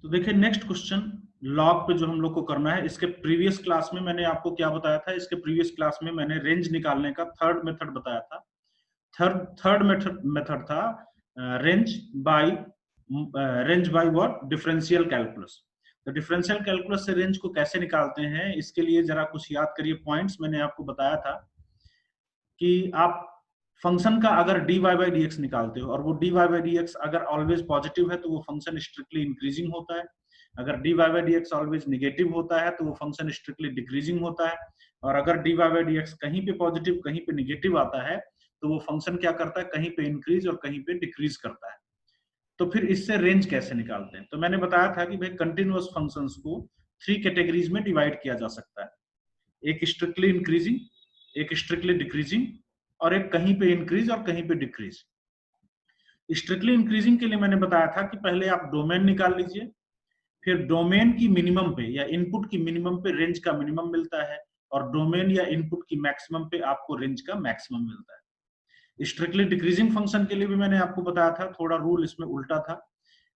तो देखिए next question log पे जो हम लोग को करना है, इसके प्रीवियस क्लास में मैंने आपको क्या बताया था, इसके प्रीवियस क्लास में मैंने रेंज निकालने का थर्ड मेथड बताया था। थर्ड मेथड था range by what, differential calculus. तो डिफरेंशियल कैलकुलस से रेंज को कैसे निकालते हैं, इसके लिए जरा कुछ याद करिए पॉइंट्स। मैंने आपको बताया था कि आप फंक्शन का अगर dy बाई डी एक्स निकालते हो और वो dy बाई डी एक्स अगर ऑलवेज पॉजिटिव है तो वो फंक्शन स्ट्रिक्टली इंक्रीजिंग होता है। अगर dy by d x always negative होता है तो वो फंक्शन स्ट्रिक्टली डिक्रीजिंग होता है। और अगर dy बाई डी एक्स कहीं पे पॉजिटिव कहीं पे निगेटिव आता है तो वो फंक्शन क्या करता है, कहीं पे इंक्रीज और कहीं पे डिक्रीज करता है। तो फिर इससे रेंज कैसे निकालते हैं, तो मैंने बताया था कि भाई कंटिन्यूअस फंक्शंस को 3 कैटेगरीज में डिवाइड किया जा सकता है। एक स्ट्रिक्टली इंक्रीजिंग, एक स्ट्रिक्टली डिक्रीजिंग और एक कहीं पे इंक्रीज और कहीं पे डिक्रीज। स्ट्रिक्टली इंक्रीजिंग के लिए मैंने बताया था कि पहले आप डोमेन निकाल लीजिए, फिर डोमेन की मिनिमम पे या इनपुट की मिनिमम पे रेंज का मिनिमम मिलता है और डोमेन या इनपुट की मैक्सिमम पे आपको रेंज का मैक्सिमम मिलता है। स्ट्रिक्टली डिक्रीजिंग फंक्शन के लिए भी मैंने आपको बताया था, थोड़ा रूल इसमें उल्टा था।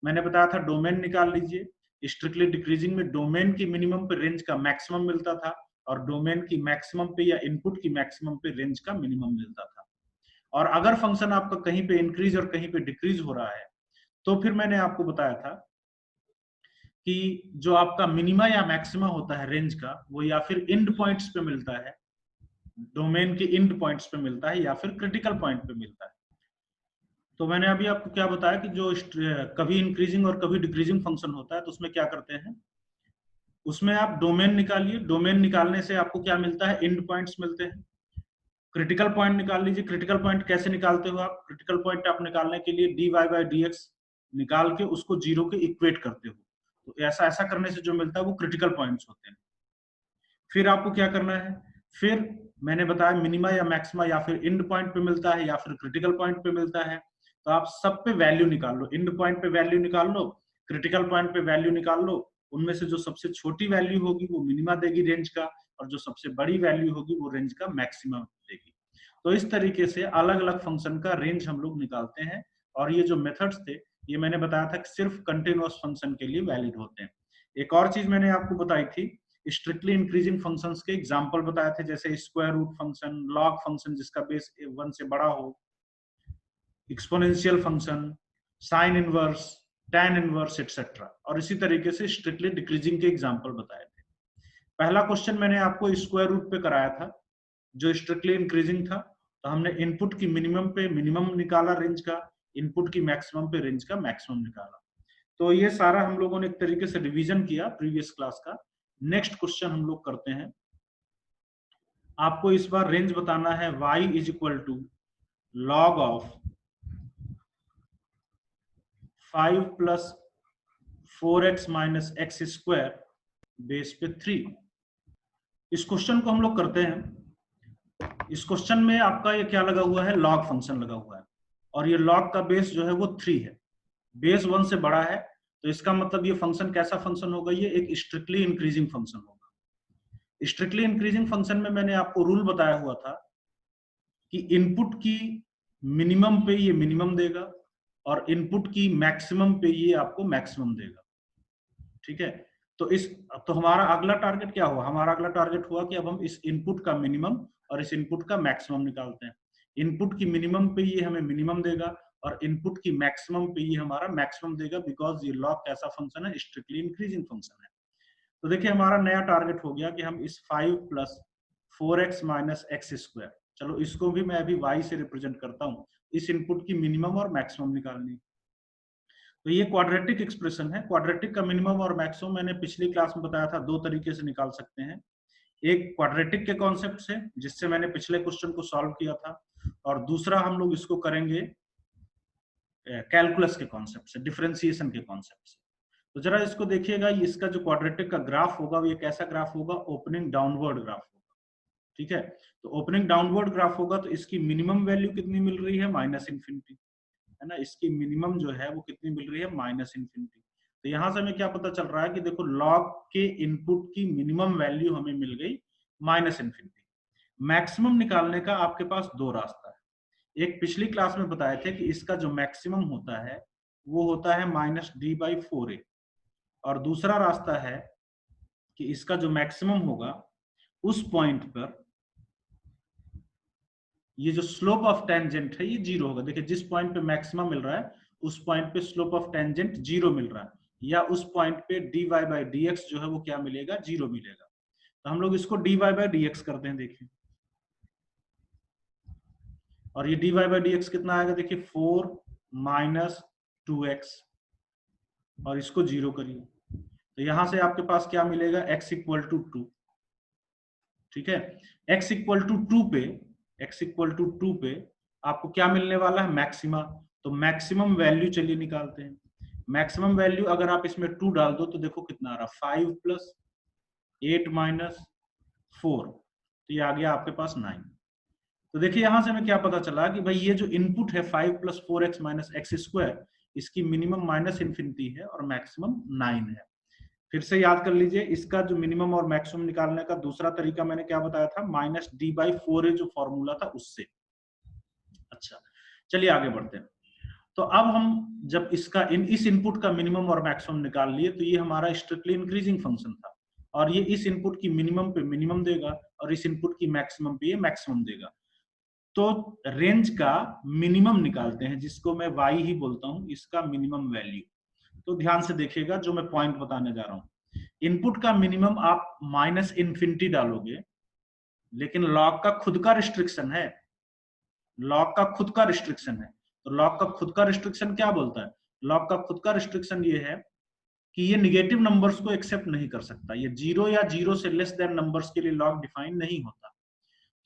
मैंने बताया था डोमेन निकाल लीजिए, स्ट्रिक्टली डिक्रीजिंग में डोमेन की मिनिमम पे रेंज का मैक्सिमम मिलता था और डोमेन की मैक्सिमम पे या इनपुट की मैक्सिमम पे रेंज का मिनिमम मिलता था। और अगर फंक्शन आपका कहीं पे इंक्रीज और कहीं पे डिक्रीज हो रहा है तो फिर मैंने आपको बताया था कि जो आपका मिनिमा या मैक्सिमा होता है रेंज का, वो या फिर एंड पॉइंट्स पे मिलता है, डोमेन के एंड पॉइंट्स पे मिलता है या फिर क्रिटिकल पॉइंट पे मिलता है। तो मैंने अभी आपको क्या बताया कि जो कभी इंक्रीजिंग और कभी डिक्रीजिंग फंक्शन होता है तो उसमें क्या करते हैं, उसमें आप डोमेन निकालिए, डोमेन निकालने से आपको क्या मिलता है, एंड पॉइंट्स मिलते हैं। क्रिटिकल पॉइंट निकाल लीजिए, क्रिटिकल पॉइंट कैसे निकालते हो आप, क्रिटिकल पॉइंट आप निकालने के लिए dy बाई डी एक्स निकाल के उसको जीरो के इक्वेट करते हो, तो ऐसा ऐसा करने से जो मिलता है वो क्रिटिकल पॉइंट्स होते हैं। फिर आपको क्या करना है, फिर मैंने बताया मिनिमा या मैक्सिमा या फिर एंड पॉइंट पे मिलता है या फिर क्रिटिकल पॉइंट पे मिलता है, तो आप सब पे वैल्यू निकाल लो, एंड पॉइंट पे वैल्यू निकाल लो, क्रिटिकल पॉइंट पे वैल्यू निकाल लो। उनमें से जो सबसे छोटी वैल्यू होगी वो मिनिमा देगी रेंज का, और जो सबसे बड़ी वैल्यू होगी वो रेंज का मैक्सिमम देगी। तो इस तरीके से अलग अलग फंक्शन का रेंज हम लोग निकालते हैं। और ये जो मेथड्स थे ये मैंने बताया था कि सिर्फ कंटिन्यूअस फंक्शन के लिए वैलिड होते हैं। एक और चीज मैंने आपको बताई थी, स्ट्रिक्टली इंक्रीजिंग फंक्शंस के एग्जांपल बताए थे, जैसे square root function, log function जिसका बेस 1 से बड़ा हो, exponential function, sine inverse, tan inverse etcetera. और इसी तरीके से स्ट्रिक्टली डिक्रीजिंग के एग्जांपल बताए थे। पहला क्वेश्चन मैंने आपको स्क्वायर रूट पे कराया था जो स्ट्रिक्टली इंक्रीजिंग था, तो हमने इनपुट की मिनिमम पे मिनिमम निकाला रेंज का, इनपुट की मैक्सिमम पे रेंज का मैक्सिमम निकाला। तो ये सारा हम लोगों ने एक तरीके से रिवीजन किया प्रीवियस क्लास का। नेक्स्ट क्वेश्चन हम लोग करते हैं। आपको इस बार रेंज बताना है y is equal to log of 5 plus 4x minus x square base पे 3। इस क्वेश्चन को हम लोग करते हैं। इस क्वेश्चन में आपका ये क्या लगा हुआ है, लॉग फंक्शन लगा हुआ है, और ये लॉग का बेस जो है वो 3 है, बेस 1 से बड़ा है। तो इसका मतलब ये फंक्शन कैसा फंक्शन होगा, ये एक स्ट्रिक्टली इंक्रीजिंग फंक्शन होगा। स्ट्रिक्टली इंक्रीजिंग फंक्शन में मैंने आपको रूल बताया हुआ था कि इनपुट की मिनिमम पे ये मिनिमम देगा और इनपुट की मैक्सिमम पे ये आपको मैक्सिमम देगा। ठीक है, तो हमारा अगला टारगेट क्या हुआ, हमारा अगला टारगेट हुआ कि अब हम इस इनपुट का मिनिमम और इस इनपुट का मैक्सिमम निकालते हैं। इनपुट की मिनिमम पे ये हमें मिनिमम देगा और इनपुट की मैक्सिमम पे ये हमारा मैक्सिमम देगा, बिकॉज ये लॉग कैसा फंक्शन है, स्ट्रिक्टली इंक्रीजिंग फंक्शन है। तो देखिए हमारा नया टारगेट हो गया कि हम इस 5 plus 4x minus x square, चलो इसको भी मैं अभी y से रिप्रेजेंट करता हूँ, इस इनपुट की मिनिमम और मैक्सिमम निकालनी। तो ये क्वाड्रेटिक एक्सप्रेशन है। क्वाड्रेटिक का मिनिमम और मैक्सिमम मैंने पिछली क्लास में बताया था, दो तरीके से निकाल सकते हैं। एक क्वाड्रेटिक के कॉन्सेप्ट से, जिससे मैंने पिछले क्वेश्चन को सॉल्व किया था, और दूसरा हम लोग इसको करेंगे कैलकुलस के कॉन्सेप्ट से, डिफरेंशिएशन के कॉन्सेप्ट से। तो जरा इसको देखिएगा, इसका जो क्वाड्रेटिक का ग्राफ होगा वो ये कैसा ग्राफ होगा, ओपनिंग डाउनवर्ड ग्राफ होगा। ठीक है, तो ओपनिंग डाउनवर्ड ग्राफ होगा तो इसकी मिनिमम वैल्यू कितनी मिल रही है, माइनस इन्फिनिटी, है ना। इसकी मिनिमम जो है वो कितनी मिल रही है, माइनस इन्फिनिटी। तो यहां से हमें क्या पता चल रहा है कि देखो लॉग के इनपुट की मिनिमम वैल्यू हमें मिल गई माइनस इन्फिनिटी। मैक्सिमम निकालने का आपके पास दो रास्ता है। एक पिछली क्लास में बताए थे कि इसका जो मैक्सिमम होता है वो होता है माइनस डी बाई 4a, और दूसरा रास्ता है कि इसका जो मैक्सिमम होगा उस पॉइंट पर ये जो स्लोप ऑफ टेंजेंट है ये जीरो होगा। देखिए जिस पॉइंट पे मैक्सिमम मिल रहा है उस पॉइंट पे स्लोप ऑफ टेंजेंट जीरो मिल रहा है, या उस पॉइंट पे dy बाई dx जो है वो क्या मिलेगा, जीरो मिलेगा। तो हम लोग इसको dy बाई dx करते हैं, देखिए, और ये dy बाई dx कितना आएगा, देखिए 4 माइनस 2x, और इसको जीरो करिए तो यहां से आपके पास क्या मिलेगा, x इक्वल टू 2। ठीक है, x इक्वल टू 2 पे, x इक्वल टू 2 पे आपको क्या मिलने वाला है, मैक्सिमा। तो मैक्सिमम वैल्यू चलिए निकालते हैं। मैक्सिमम वैल्यू अगर आप इसमें 2 डाल दो तो देखो कितना आ रहा, 5 प्लस 8 माइनस 4, तो ये आ गया आपके पास 9। तो देखिए यहां से हमें क्या पता चला कि भाई ये जो इनपुट है 5 plus 4x minus x square, इसकी मिनिमम माइनस इन्फिनिटी है और मैक्सिमम 9 है। फिर से याद कर लीजिए, इसका जो मिनिमम और मैक्सिमम निकालने का दूसरा तरीका मैंने क्या बताया था, माइनस डी बाई 4 जो फॉर्मूला था उससे। अच्छा, चलिए आगे बढ़ते हैं। तो अब हम जब इसका इस इनपुट का मिनिमम और मैक्सिमम निकाल लिए तो ये हमारा स्ट्रिक्टली इंक्रीजिंग फंक्शन था, और ये इस इनपुट की मिनिमम पे मिनिमम देगा और इस इनपुट की मैक्सिमम पे ये मैक्सिमम देगा। तो रेंज का मिनिमम निकालते हैं, जिसको मैं y ही बोलता हूं, इसका मिनिमम वैल्यू। तो ध्यान से देखिएगा जो मैं पॉइंट बताने जा रहा हूं। इनपुट का मिनिमम आप माइनस इन्फिनिटी डालोगे, लेकिन लॉग का खुद का रिस्ट्रिक्शन है, लॉग का खुद का रिस्ट्रिक्शन है। तो लॉग का खुद का रिस्ट्रिक्शन क्या बोलता है, लॉग का खुद का रिस्ट्रिक्शन ये है कि ये निगेटिव नंबर्स को एक्सेप्ट नहीं कर सकता, ये जीरो या जीरो से लेस देन नंबर्स के लिए लॉग डिफाइन नहीं होता।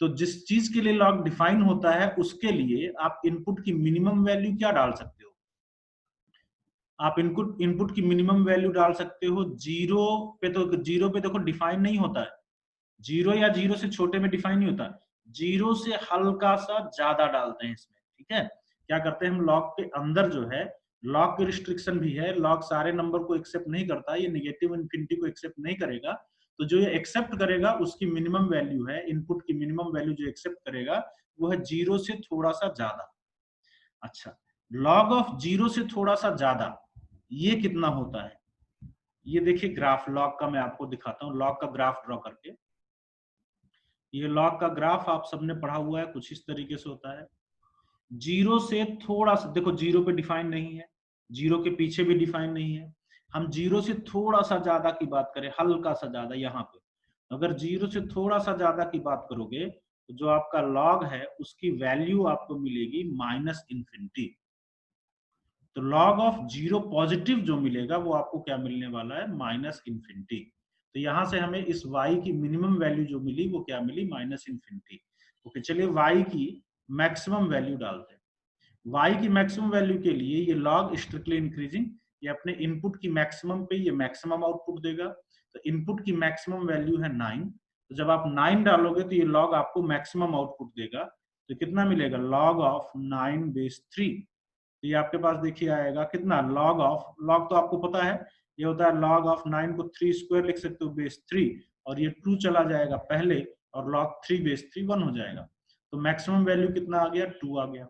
तो जिस चीज के लिए लॉग डिफाइन होता है उसके लिए आप इनपुट की मिनिमम वैल्यू क्या डाल सकते हो, आप इनपुट की मिनिमम वैल्यू डाल सकते हो जीरो पे। तो जीरो पे देखो डिफाइन नहीं होता है, जीरो या जीरो से छोटे में डिफाइन नहीं होता, जीरो से हल्का सा ज्यादा डालते हैं इसमें। ठीक है, क्या करते हैं हम, लॉग के अंदर जो है लॉग की रिस्ट्रिक्शन भी है, लॉग सारे नंबर को एक्सेप्ट नहीं करता, ये नेगेटिव इन्फिनिटी को एक्सेप्ट नहीं करेगा। तो जो ये एक्सेप्ट करेगा उसकी मिनिमम वैल्यू है, इनपुट की मिनिमम वैल्यू जो एक्सेप्ट करेगा वो है जीरो से थोड़ा सा ज्यादा। अच्छा, लॉग ऑफ जीरो से थोड़ा सा ज्यादा ये कितना होता है, ये देखिए ग्राफ लॉग का मैं आपको दिखाता हूँ, लॉग का ग्राफ ड्रॉ करके। ये लॉग का ग्राफ आप सबने पढ़ा हुआ है, कुछ इस तरीके से होता है। जीरो से थोड़ा सा, देखो जीरो पे डिफाइन नहीं है, जीरो के पीछे भी डिफाइन नहीं है, हम जीरो से थोड़ा सा ज्यादा की बात करें, हल्का सा ज्यादा, यहाँ पे अगर जीरो से थोड़ा सा ज्यादा की बात करोगे तो जो आपका लॉग है उसकी वैल्यू आपको मिलेगी माइनस इन्फिनिटी। तो लॉग ऑफ जीरो पॉजिटिव जो मिलेगा वो आपको क्या मिलने वाला है, माइनस इन्फिनिटी। तो यहां से हमें इस y की मिनिमम वैल्यू जो मिली वो क्या मिली, माइनस इन्फिनिटी। ओके, चलिए y की मैक्सिमम वैल्यू डालते हैं। y की मैक्सिमम वैल्यू के लिए ये लॉग स्ट्रिक्टली इंक्रीजिंग, ये अपने इनपुट की मैक्सिमम पे ये मैक्सिमम आउटपुट देगा। तो इनपुट की मैक्सिमम वैल्यू है 9, तो जब आप 9 डालोगे तो ये लॉग आपको मैक्सिमम आउटपुट देगा। तो कितना मिलेगा, लॉग ऑफ 9 बेस 3। तो ये आपके पास देखिए आएगा कितना, लॉग ऑफ, लॉग तो आपको पता है ये होता है लॉग ऑफ 9 को 3 स्क्वायर लिख सकते हो बेस 3, और ये 2 चला जाएगा पहले, और लॉग 3 बेस 3 1 हो जाएगा। तो मैक्सिमम वैल्यू कितना आ गया, 2 आ गया।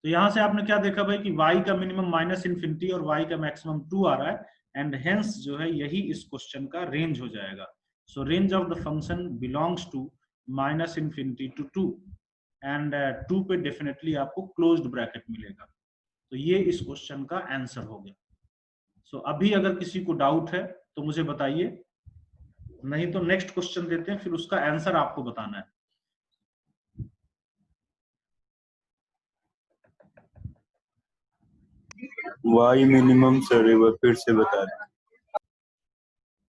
तो यहां से आपने क्या देखा भाई कि y का मिनिमम माइनस इन्फिनिटी और y का मैक्सिमम 2 आ रहा है, एंड हेंस जो है यही इस क्वेश्चन का रेंज हो जाएगा। So range of the function belongs to minus infinity to 2, and 2 पे डेफिनेटली आपको क्लोज्ड ब्रैकेट मिलेगा। तो ये इस क्वेश्चन का आंसर हो गया। सो अभी अगर किसी को डाउट है तो मुझे बताइए, नहीं तो नेक्स्ट क्वेश्चन देते हैं, फिर उसका आंसर आपको बताना है। वाई मिनिमम सर एक बार फिर से बता दें।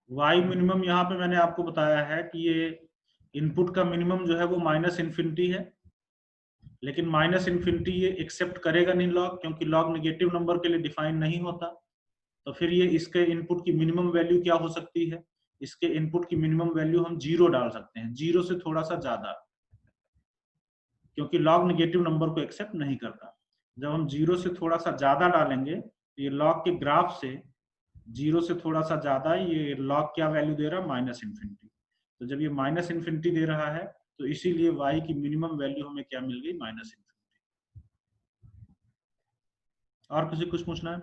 वाई मिनिमम यहाँ पे मैंने आपको बताया है कि ये इनपुट का मिनिमम जो है वो माइनस इन्फिनिटी है, लेकिन माइनस इन्फिनिटी ये एक्सेप्ट करेगा नहीं लॉग, क्योंकि लॉग नेगेटिव नंबर के लिए डिफाइन नहीं होता। तो फिर ये इसके इनपुट की मिनिमम वैल्यू क्या हो सकती है, इसके इनपुट की मिनिमम वैल्यू हम जीरो डाल सकते हैं, जीरो से थोड़ा सा ज्यादा, क्योंकि लॉग नेगेटिव नंबर को एक्सेप्ट नहीं करता। जब हम जीरो से थोड़ा सा ज्यादा डालेंगे तो ये लॉग के ग्राफ से जीरो से थोड़ा सा ज्यादा, ये लॉग क्या वैल्यू दे रहा है, माइनस इन्फिनिटी। तो जब ये माइनस इन्फिनिटी दे रहा है तो इसीलिए y की मिनिमम वैल्यू हमें क्या मिल गई, माइनस इन्फिनिटी। और किसी कुछ पूछना है?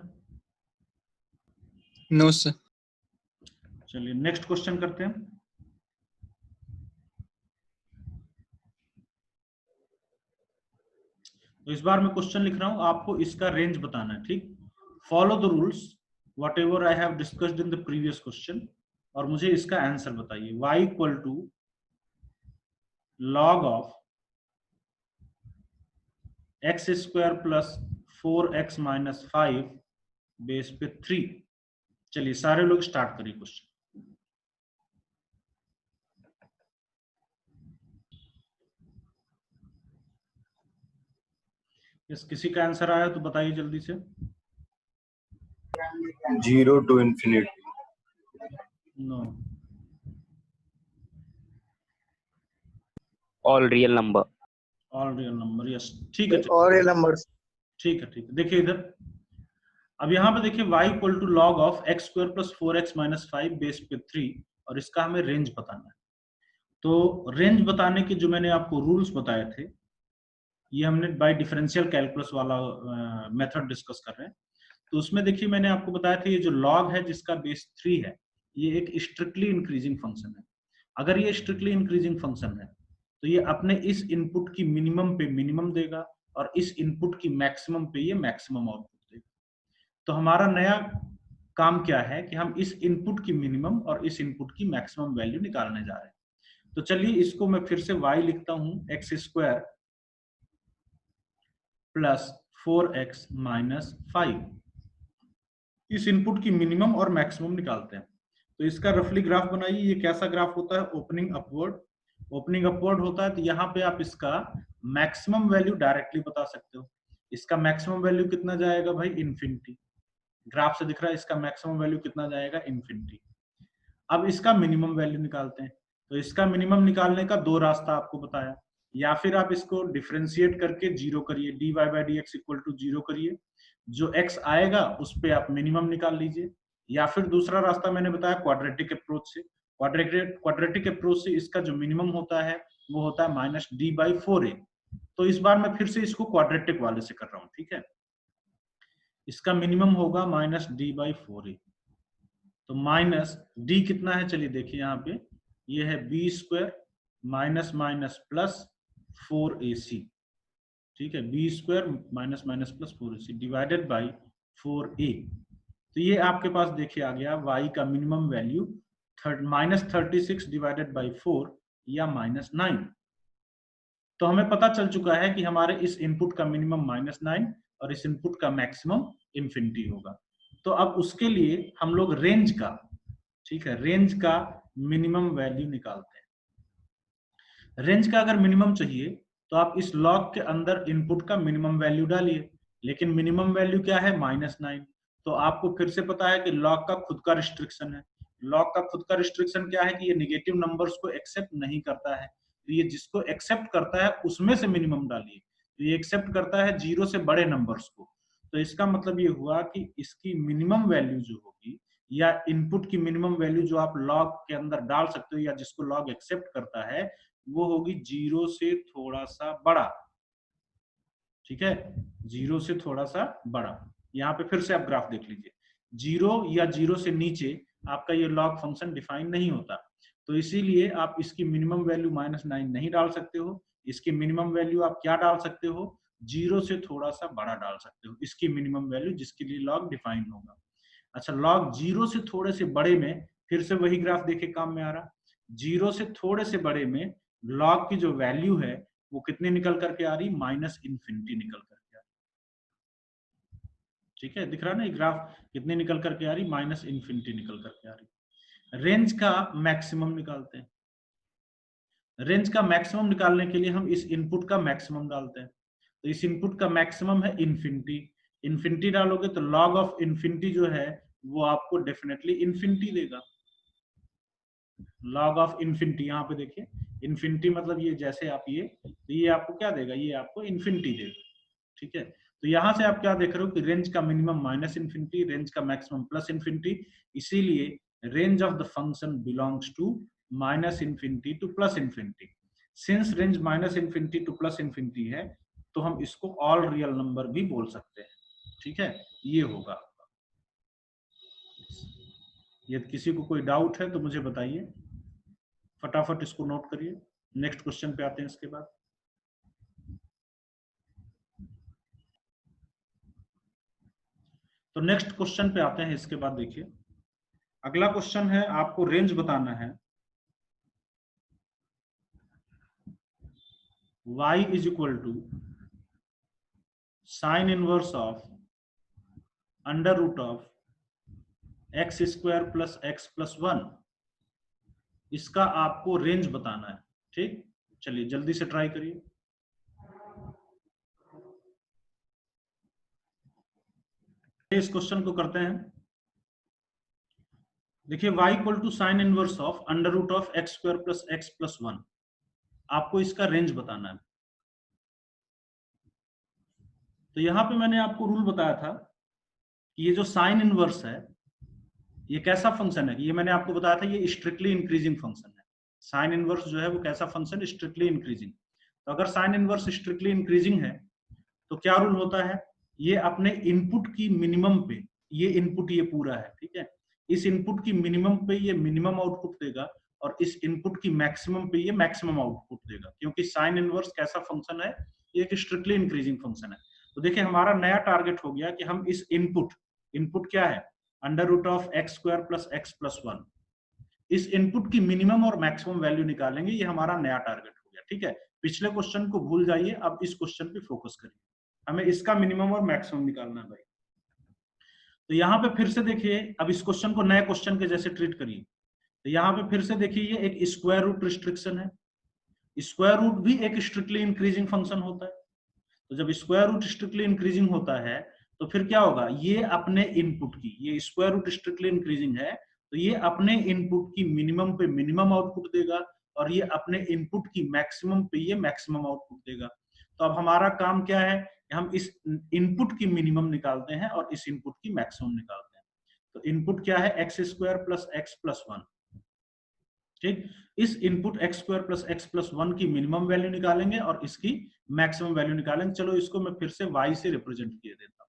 No sir. चलिए नेक्स्ट क्वेश्चन करते हैं। तो इस बार मैं क्वेश्चन लिख रहा हूं, आपको इसका रेंज बताना है, ठीक। Follow the rules whatever I have discussed in the previous question, और मुझे इसका आंसर बताइए। y equal to log of x square plus 4x minus 5 base पे 3। चलिए सारे लोग स्टार्ट करिए क्वेश्चन। यस, किसी का आंसर आया तो बताइए जल्दी से। 0 to infinity। No. All real number. All real number, yes ठीक है। और ये नंबर्स ठीक है, ठीक है। देखिए इधर, अब यहाँ पे देखिए y equal to log of x square plus 4x minus 5 base पे 3, और इसका हमें रेंज बताना है। तो रेंज बताने के जो मैंने आपको रूल्स बताए थे, ये हमने बाय डिफरेंशियल कैलकुलस वाला मेथड डिस्कस कर रहे हैं। तो उसमें देखिए मैंने आपको बताया था, ये जो लॉग है जिसका बेस 3 है, ये एक स्ट्रिक्टली इंक्रीजिंग फंक्शन है। अगर ये स्ट्रिक्टली इंक्रीजिंग फंक्शन है तो ये अपने इस इनपुट की मिनिमम पे मिनिमम देगा, और इस इनपुट की मैक्सिमम पे ये मैक्सिमम आउटपुट देगा। तो हमारा नया काम क्या है कि हम इस इनपुट की मिनिमम और इस इनपुट की मैक्सिमम वैल्यू निकालने जा रहे हैं। तो चलिए इसको मैं फिर से y लिखता हूं, x square plus 4x minus 5। इस इनपुट की मिनिमम और मैक्सिमम निकालते हैं। तो इसका रफली ग्राफ बनाइए। ये कैसा ग्राफ होता है? Opening upward. ओपनिंग अपवर्ड होता है तो यहाँ पे आप इसका मैक्सिमम वैल्यू डायरेक्टली बता सकते हो। इसका मैक्सिमम वैल्यू कितना जाएगा भाई? इन्फिनिटी। ग्राफ से दिख रहा है इसका मैक्सिमम वैल्यू कितना जाएगा? इन्फिनिटी। अब इसका मिनिमम वैल्यू निकालते हैं। तो इसका मिनिमम निकालने का दो रास्ता आपको बताया, या फिर आप इसको डिफरेंशिएट करके जीरो करिए, dy by d x equal to zero करिए, जो x आएगा उस पे आप मिनिमम निकाल लीजिए। या फिर दूसरा रास्ता मैंने बताया क्वाड्रेटिक अप्रोच से। क्वाड्रेटिक अप्रोच से इसका जो मिनिमम होता है वो होता है माइनस डी बाई 4a। तो इस बार मैं फिर से इसको क्वाड्रेटिक वाले से कर रहा हूँ, ठीक है। इसका मिनिमम होगा माइनस डी बाई 4a। तो माइनस डी कितना है? चलिए देखिए यहाँ पे, ये है b square minus minus plus 4ac, ठीक है। B square minus minus plus 4ac divided by 4a। तो ये आपके पास देखिए आ गया y का minimum value minus 36 divided by 4 या माइनस 9। तो हमें पता चल चुका है कि हमारे इस इनपुट का मिनिमम माइनस 9 और इस इनपुट का मैक्सिमम इन्फिनिटी होगा। तो अब उसके लिए हम लोग रेंज का, ठीक है, रेंज का मिनिमम वैल्यू निकालते हैं। रेंज का अगर मिनिमम चाहिए तो आप इस लॉग के अंदर इनपुट का मिनिमम वैल्यू डालिए, लेकिन मिनिमम वैल्यू क्या है? माइनस 9। तो आपको फिर से पता है कि लॉग का खुद का रिस्ट्रिक्शन है। लॉग का खुद का रिस्ट्रिक्शन क्या है कि ये नेगेटिव नंबर्स को एक्सेप्ट नहीं करता है। तो ये जिसको एक्सेप्ट करता है उसमें से मिनिमम डालिए। तो ये एक्सेप्ट करता है 0 से बड़े नंबर्स को। तो इसका मतलब ये हुआ कि इसकी मिनिमम वैल्यू जो होगी, या इनपुट की मिनिमम वैल्यू जो आप लॉग के अंदर डाल सकते हो या जिसको लॉग एक्सेप्ट करता है, वो होगी 0 से थोड़ा सा बड़ा, ठीक है, 0 से थोड़ा सा बड़ा। यहाँ पे फिर से आप ग्राफ देख लीजिए, 0 या 0 से नीचे आपका ये लॉग फंक्शन डिफाइन नहीं होता। तो इसीलिए आप इसकी मिनिमम वैल्यू माइनस 9 नहीं डाल सकते हो। इसकी मिनिमम वैल्यू आप क्या डाल सकते हो? 0 से थोड़ा सा बड़ा डाल सकते हो, इसकी मिनिमम वैल्यू जिसके लिए लॉग डिफाइन होगा। अच्छा, लॉग 0 से थोड़े से बड़े में फिर से वही ग्राफ देखे काम में आ रहा। 0 से थोड़े से बड़े में लॉग की जो वैल्यू है वो कितनी निकल करके आ रही? माइनस इन्फिनिटी निकल करके आ रही, ठीक है। दिख रहा ना ये ग्राफ कितनी निकल करके आ रही? माइनस इन्फिनिटी निकल करके आ रही। रेंज का मैक्सिमम निकालते हैं। रेंज का मैक्सिमम निकालने के लिए हम इस इनपुट का मैक्सिमम डालते हैं। तो इस इनपुट का मैक्सिमम है इन्फिनिटी। इन्फिनिटी डालोगे तो लॉग ऑफ इन्फिनिटी जो है वो आपको डेफिनेटली इन्फिनिटी देगा। लॉग ऑफ इन्फिनिटी, यहाँ पे देखिए इन्फिनिटी मतलब ये जैसे आप तो ये आपको क्या देगा? ये आपको इन्फिनिटी देगा, ठीक है। तो यहाँ से आप क्या देख रहे हो कि रेंज का मिनिमम माइनस इन्फिनिटी, रेंज का मैक्सिमम प्लस इन्फिनिटी। इसीलिए range of the function belongs to minus infinity to plus infinity. Since range minus infinity to plus infinity है तो हम इसको ऑल रियल नंबर भी बोल सकते हैं, ठीक है। ये होगा। यदि किसी को कोई डाउट है तो मुझे बताइए, फटाफट इसको नोट करिए। नेक्स्ट क्वेश्चन पे आते हैं इसके बाद। तो नेक्स्ट क्वेश्चन पे आते हैं इसके बाद। देखिए अगला क्वेश्चन है, आपको रेंज बताना है। y is equal to sine inverse of under root of x square plus x plus 1, इसका आपको रेंज बताना है। ठीक, चलिए जल्दी से ट्राई करिए। इस क्वेश्चन को करते हैं। देखिए y equal to sine inverse of under root of x square plus x plus 1, आपको इसका रेंज बताना है। तो यहां पे मैंने आपको रूल बताया था कि ये जो साइन इनवर्स है ये कैसा फंक्शन है, ये मैंने आपको बताया था ये स्ट्रिक्टली इंक्रीजिंग फंक्शन है। साइन इनवर्स जो है वो कैसा फंक्शन, स्ट्रिक्टली इंक्रीजिंग। तो अगर साइन इनवर्स स्ट्रिक्टली इंक्रीजिंग है तो क्या रूल होता है, ये अपने इनपुट की मिनिमम पे, ये इनपुट ये पूरा है, ठीक है, इस इनपुट की मिनिमम पे ये मिनिमम आउटपुट देगा और इस इनपुट की मैक्सिमम पे ये मैक्सिमम आउटपुट देगा, क्योंकि साइन इनवर्स कैसा फंक्शन है, ये एक स्ट्रिक्टली इंक्रीजिंग फंक्शन है। तो देखिए हमारा नया टारगेट हो गया कि हम इस इनपुट क्या है, under root of x square plus x plus 1, इस इनपुट की मिनिमम और मैक्सिमम वैल्यू निकालेंगे। ये हमारा नया टारगेट हो गया, ठीक है। पिछले क्वेश्चन को भूल जाइए, अब इस क्वेश्चन पे फोकस करिए, हमें इसका मिनिमम और मैक्सिमम निकालना है भाई। तो यहाँ पे फिर से देखिए, अब इस क्वेश्चन को नए क्वेश्चन के जैसे ट्रीट करिए। तो यहाँ पे फिर से देखिए ये एक स्क्वायर रूट रिस्ट्रिक्शन है। स्क्वायर रूट भी एक स्ट्रिक्टली इंक्रीजिंग फंक्शन होता है। तो जब स्क्वायर रूट स्ट्रिक्टली इंक्रीजिंग होता है तो फिर क्या होगा, ये अपने इनपुट की, ये स्क्वायर रूट स्ट्रिक्टली इंक्रीजिंग है तो ये अपने इनपुट की मिनिमम पे मिनिमम आउटपुट देगा और ये अपने इनपुट की मैक्सिमम पे ये मैक्सिमम आउटपुट देगा। तो अब हमारा काम क्या है, हम इस इनपुट की मिनिमम निकालते हैं और इस इनपुट की मैक्सिमम निकालते हैं। तो इनपुट क्या है, x square plus x plus 1, ठीक। इस input x square plus x plus 1 की मिनिमम वैल्यू निकालेंगे और इसकी मैक्सिमम वैल्यू निकालेंगे। चलो इसको मैं फिर से y से रिप्रेजेंट किए देता हूँ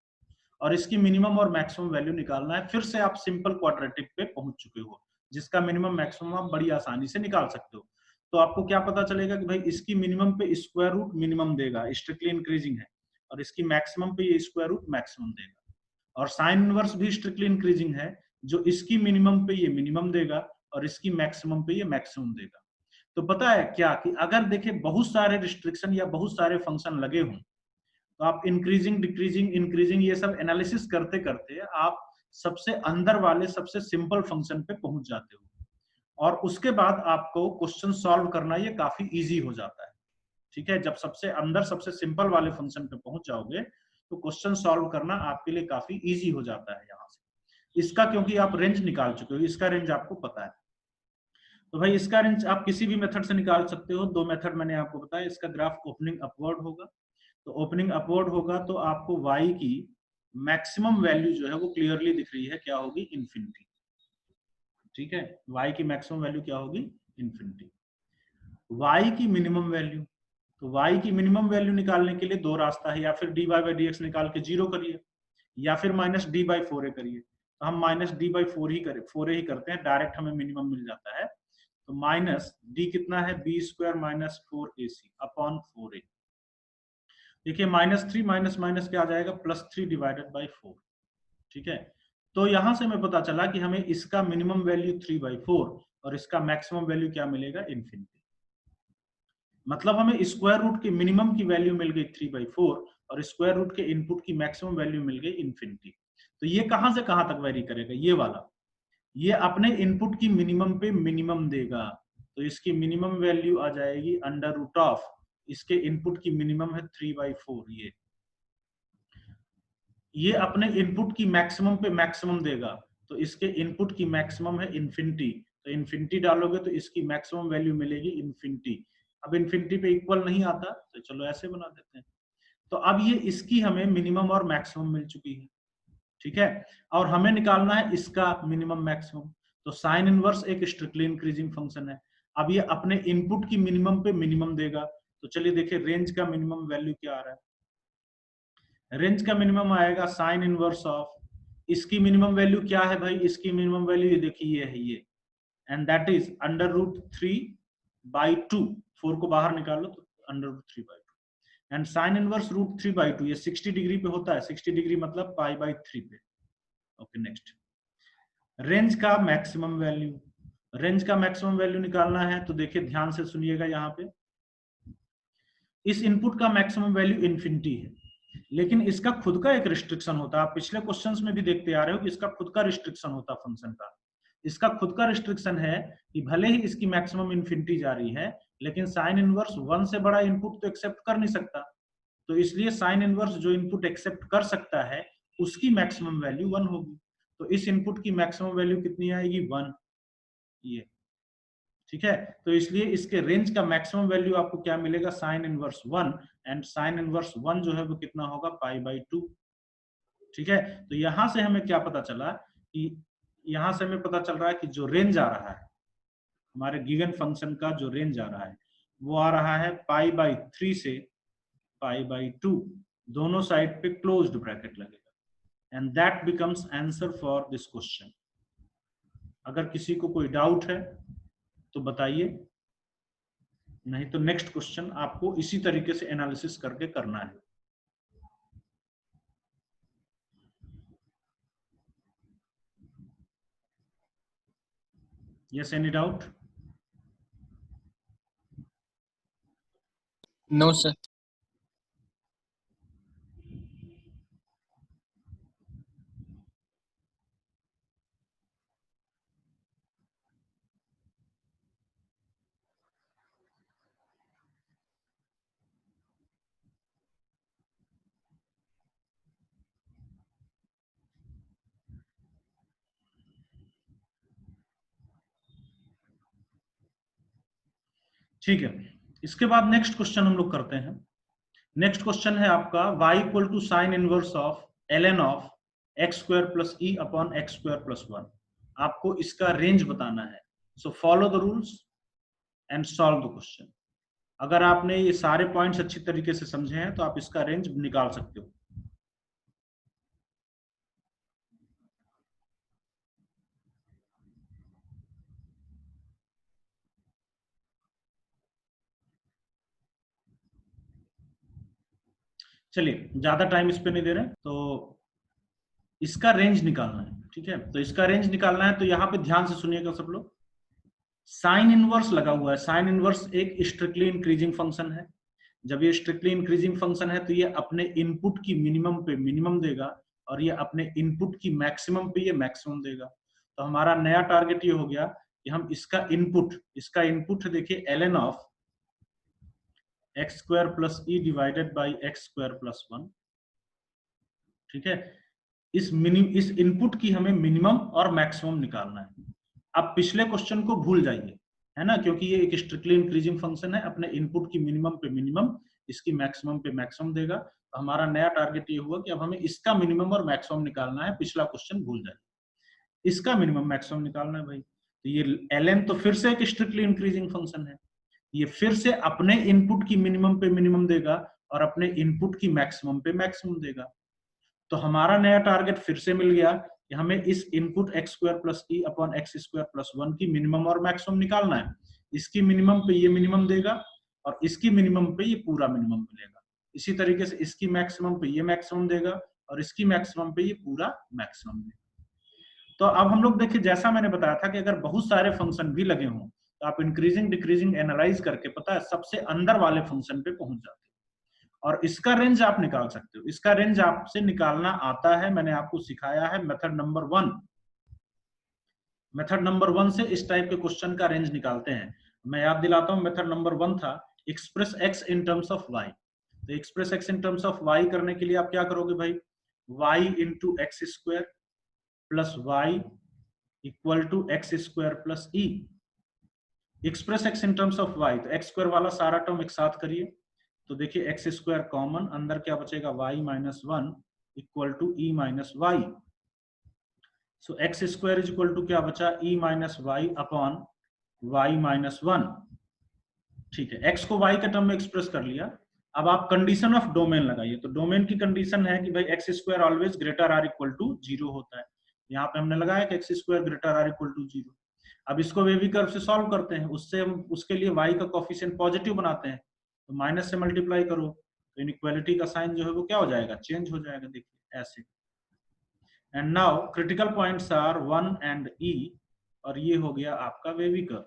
और इसकी मिनिमम और मैक्सिमम वैल्यू निकालना है। फिर से आप सिंपल क्वाड्रेटिक पे पहुंच चुके हो, जिसका मिनिमम मैक्सिमम आप बड़ी आसानी से निकाल सकते हो। तो आपको क्या पता चलेगा कि भाई इसकी मिनिमम पे स्क्वायर रूट मिनिमम देगा, स्ट्रिक्टली इंक्रीजिंग है, और इसकी मैक्सिमम पे ये स्क्वायर रूट मैक्सिमम देगा। और साइन इनवर्स भी स्ट्रिक्टली इंक्रीजिंग है, जो इसकी मिनिमम पे ये मिनिमम देगा और इसकी मैक्सिमम पे ये मैक्सिमम देगा। तो पता है क्या कि अगर देखिए बहुत सारे रिस्ट्रिक्शन या बहुत सारे फंक्शन लगे हों तो आप इंक्रीजिंग डिक्रीजिंग इंक्रीजिंग ये सब एनालिसिस करते करते आप सबसे अंदर वाले सबसे सिंपल फंक्शन पे पहुंच जाते हो और उसके बाद आपको क्वेश्चन सॉल्व करना ये काफी इजी हो जाता है, ठीक है। जब सबसे अंदर सबसे सिंपल वाले फंक्शन पे पहुंच जाओगे तो क्वेश्चन सॉल्व करना आपके लिए काफी इजी हो जाता है यहाँ से। इसका क्योंकि आप रेंज निकाल चुके हो, इसका रेंज आपको पता है। तो भाई इसका रेंज आप किसी भी मेथड से निकाल सकते हो। दो मेथड मैंने आपको बताया। इसका ग्राफ ओपनिंग अपवर्ड होगा, तो ओपनिंग अपवर्ड होगा तो आपको y की मैक्सिमम वैल्यू जो है वो क्लियरली दिख रही है, क्या होगी, इन्फिनिटी, ठीक है। y की मैक्सिमम वैल्यू क्या होगी, इन्फिनिटी। y की मिनिमम वैल्यू, तो y की मिनिमम वैल्यू निकालने के लिए दो रास्ता है, या फिर dy by dx निकाल के 0 करिए या फिर माइनस डी बाई 4a करिए। तो हम माइनस डी बाई 4a ही करते हैं, डायरेक्ट हमें मिनिमम मिल जाता है। तो माइनस डी कितना है, b square minus 4ac upon 4a। देखिए -3 माइनस माइनस क्या आ जाएगा, +3 डिवाइडेड बाई 4, ठीक है। तो यहां से हमें पता चला कि हमें इसका मिनिमम वैल्यू 3/4 और इसका मैक्सिमम वैल्यू क्या मिलेगा, इन्फिनिटी। मतलब हमें स्क्वायर रूट के मिनिमम की वैल्यू मिल गई 3/4 और स्क्वायर रूट के इनपुट की मैक्सिमम वैल्यू मिल गई इन्फिनिटी। तो ये कहां से कहां तक वेरी करेगा, ये वाला, ये अपने इनपुट की मिनिमम पे मिनिमम देगा। तो इसकी मिनिमम वैल्यू आ जाएगी अंडर रूट ऑफ, इसके इनपुट की मिनिमम है 3/4, ये अपने इनपुट की मैक्सिमम पे मैक्सिमम देगा। तो इसके इनपुट की मैक्सिमम है इन्फिनिटी, तो इन्फिनिटी डालोगे तो इसकी मैक्सिमम वैल्यू मिलेगी इन्फिनिटी। अब इन्फिनिटी पे इक्वल नहीं आता तो चलो ऐसे बना देते हैं। तो अब ये इसकी हमें मिनिमम और मैक्सिमम मिल चुकी है, ठीक है। और हमें निकालना है इसका मिनिमम मैक्सिमम। तो साइन इनवर्स एक स्ट्रिक्टली इंक्रीजिंग फंक्शन है। अब ये अपने इनपुट की मिनिमम पे मिनिमम देगा। तो चलिए देखिए रेंज का मिनिमम वैल्यू क्या आ रहा है। रेंज का मिनिमम आएगा साइन इनवर्स ऑफ इसकी मिनिमम वैल्यू क्या है भाई, इसकी मिनिमम वैल्यू ये देखिए ये है ये, एंड दैट इज √3/2। 4 को बाहर निकालो तो √3/2 एंड साइन इनवर्स √3/2 ये 60 डिग्री पे होता है, 60 डिग्री मतलब π/3 पे। ओके नेक्स्ट, रेंज का मैक्सिमम वैल्यू, रेंज का मैक्सिमम वैल्यू निकालना है तो देखिए ध्यान से सुनिएगा, यहाँ पे इस इनपुट का मैक्सिमम वैल्यू इन्फिनिटी है, लेकिन इसका खुद का एक रिस्ट्रिक्शन होता है। आप पिछले क्वेश्चंस में भी देखते आ रहे हो कि इसका खुद का रिस्ट्रिक्शन होता है फंक्शन का। इसका खुद का रिस्ट्रिक्शन है कि भले ही इसकी मैक्सिमम इन्फिनिटी जा रही है, लेकिन साइन इनवर्स 1 से बड़ा इनपुट तो एक्सेप्ट कर नहीं सकता, तो इसलिए साइन इनवर्स जो इनपुट एक्सेप्ट कर सकता है उसकी मैक्सिमम वैल्यू 1 होगी। तो इस इनपुट की मैक्सिमम वैल्यू कितनी आएगी, 1, ये ठीक है। तो इसलिए इसके रेंज का मैक्सिमम वैल्यू आपको क्या मिलेगा, sine inverse 1, and sine inverse 1 जो है वो कितना होगा, π/2, ठीक है। तो यहां से हमें क्या पता चला कि यहां से हमें पता चल रहा है कि जो रेंज आ रहा है हमारे गिवन फंक्शन का, जो रेंज आ रहा है वो आ रहा है π/3 से π/2, दोनों साइड पे क्लोज्ड ब्रैकेट लगेगा, and that becomes answer for this question. अगर किसी को कोई डाउट है तो बताइए, नहीं तो नेक्स्ट क्वेश्चन आपको इसी तरीके से एनालिसिस करके करना है। Yes, any doubt? No sir. ठीक है, इसके बाद नेक्स्ट क्वेश्चन हम लोग करते हैं। नेक्स्ट क्वेश्चन है आपका y = sign inverse of ln of x² + e upon x² + 1। आपको इसका रेंज बताना है। So follow the rules and solve the question. अगर आपने ये सारे पॉइंट्स अच्छी तरीके से समझे हैं तो आप इसका रेंज निकाल सकते हो। चलिए ज्यादा टाइम इस पे नहीं दे रहे, तो इसका रेंज निकालना है, ठीक है। तो इसका रेंज निकालना है तो यहाँ पे ध्यान से सुनिएगा सब लोग। साइन इनवर्स लगा हुआ है, साइन इनवर्स एक स्ट्रिक्टली इंक्रीजिंग फंक्शन है। जब ये स्ट्रिक्टली इंक्रीजिंग फंक्शन है तो ये अपने इनपुट की मिनिमम पे मिनिमम देगा और ये अपने इनपुट की मैक्सिमम पे ये मैक्सिमम देगा। तो हमारा नया टारगेट ये हो गया कि हम इसका इनपुट देखिए ln of x² + e divided by x² + 1, ठीक है। इस इनपुट की हमें मिनिमम और मैक्सिमम निकालना है। अब पिछले क्वेश्चन को भूल जाइए, है ना, क्योंकि ये एक स्ट्रिक्टली इंक्रीजिंग फंक्शन है, अपने इनपुट की मिनिमम पे मिनिमम, इसकी मैक्सिमम पे मैक्सिमम देगा। तो हमारा नया टारगेट ये हुआ कि अब हमें इसका मिनिमम और मैक्सिमम निकालना है। पिछला क्वेश्चन भूल जाइए, इसका मिनिमम मैक्सिमम निकालना है भाई। तो ये ln तो फिर से एक स्ट्रिक्टली इंक्रीजिंग फंक्शन है, ये फिर से अपने इनपुट की मिनिमम पे मिनिमम देगा और अपने इनपुट की मैक्सिमम पे मैक्सिमम देगा। तो हमारा नया टारगेट फिर से मिल गया कि हमें इस input x² + e upon x² + 1 की मिनिमम और मैक्सिमम निकालना है। इसकी मिनिमम पे ये मिनिमम देगा और इसकी मिनिमम पे ये पूरा मिनिमम मिलेगा। इसी तरीके से इसकी मैक्सिमम पे ये मैक्सिमम देगा और इसकी मैक्सिमम पे ये पूरा मैक्सिमम देगा। तो अब हम लोग देखिए, जैसा मैंने बताया था कि अगर बहुत सारे फंक्शन भी लगे हों तो आप इंक्रीजिंग डिक्रीजिंग एनालाइज करके पता है सबसे अंदर वाले फंक्शन पे पहुंच जाते हैं और इसका रेंज आप निकाल सकते हो। इसका रेंज आपसे निकालना आता है, मैंने आपको सिखाया है मेथड नंबर 1। मेथड नंबर 1 से इस टाइप के क्वेश्चन का रेंज निकालते हैं। मैं याद दिलाता हूं, मेथड नंबर 1 था express x in terms of y। तो express x in terms of y करने के लिए आप क्या करोगे भाई, y × x² + y = x² + e। Express x in terms of y, तो x² वाला सारा टर्म एक साथ करिए। तो देखिए x² कॉमन, अंदर क्या बचेगा, y - 1 = e - y। सो x² क्या बचा, e - y अपॉन y - 1, ठीक है। x को y के टर्म में एक्सप्रेस कर लिया अब आप कंडीशन ऑफ डोमेन लगाइए, तो डोमेन की कंडीशन है कि भाई x square always greater or equal to 0 होता है। यहाँ पे हमने लगाया कि x square greater or equal to 0। अब इसको वेवी कर्व से सॉल्व करते हैं, उससे हम उसके लिए y का कोफिशिएंट पॉजिटिव बनाते हैं, तो माइनस से मल्टीप्लाई करो तो इनइक्वालिटी का साइन जो है वो क्या हो जाएगा, चेंज हो जाएगा, देखिए ऐसे। And now critical points are 1 and e, और ये हो गया आपका wavy curve.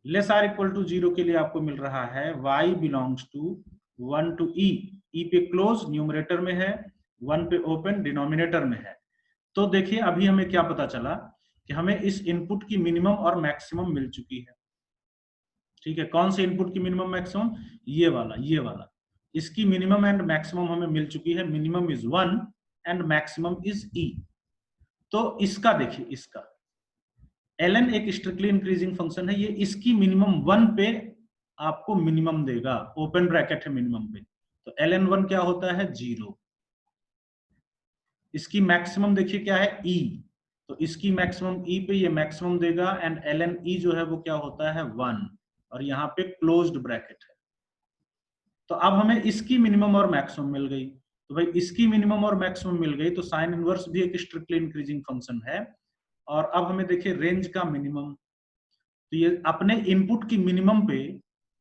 Less or equal to 0 के लिए आपको मिल रहा है y belongs to 1 to e, e पे क्लोज न्यूमरेटर में है, 1 पे ओपन डिनोमिनेटर में है। तो देखिए अभी हमें क्या पता चला कि हमें इस इनपुट की मिनिमम और मैक्सिमम मिल चुकी है। ठीक है, कौन से इनपुट की मिनिमम मैक्सिमम, ये वाला, इसकी मिनिमम एंड मैक्सिमम हमें मिल चुकी है। Minimum is 1 and maximum is e। तो इसका देखिए, इसका ln एक स्ट्रिक्टली इंक्रीजिंग फंक्शन है, ये इसकी मिनिमम 1 पे आपको मिनिमम देगा, ओपन ब्रैकेट है मिनिमम पे, तो ln 1 क्या होता है 0। इसकी मैक्सिमम देखिए क्या है e, तो इसकी मैक्सिमम e पे ये मैक्सिमम देगा, एंड ln e जो है वो क्या होता है 1, और यहाँ पे क्लोज्ड ब्रैकेट है। तो अब हमें इसकी मिनिमम और मैक्सिमम मिल गई, तो भाई इसकी मिनिमम और मैक्सिमम मिल गई, तो साइन इनवर्स भी एक स्ट्रिक्टली इंक्रीजिंग फंक्शन है। और अब हमें देखिए रेंज का मिनिमम, तो ये अपने इनपुट की मिनिमम पे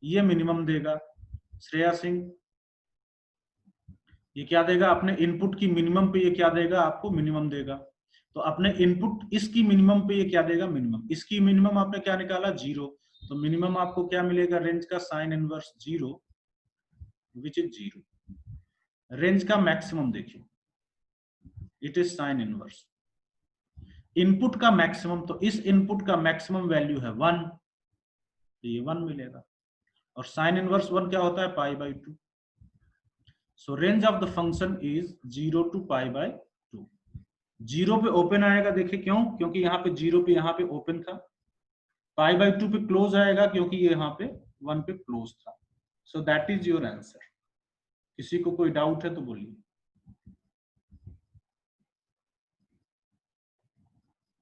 ये मिनिमम देगा। श्रेया सिंह, ये क्या देगा, अपने इनपुट की मिनिमम पे ये क्या देगा, आपको मिनिमम देगा। तो अपने इनपुट इसकी मिनिमम पे ये क्या देगा, मिनिमम। इसकी मिनिमम आपने क्या निकाला 0, तो मिनिमम आपको क्या मिलेगा, रेंज का sine inverse 0 which is 0। Range का मैक्सिमम देखिए, it is sine inverse. Input का मैक्सिमम, तो इस इनपुट का मैक्सिमम वैल्यू है 1, तो ये 1 मिलेगा। और साइन इनवर्स 1 क्या होता है, pi by 2। So range of the function is 0 to pi by 2। 0 पे ओपन आएगा, देखिए क्यों, क्योंकि यहाँ पे 0 पे यहाँ पे ओपन था। पाई बाई 2 पे क्लोज आएगा, क्योंकि ये यहाँ पे 1 पे क्लोज था। So that is your answer. किसी को कोई डाउट है तो बोलिए।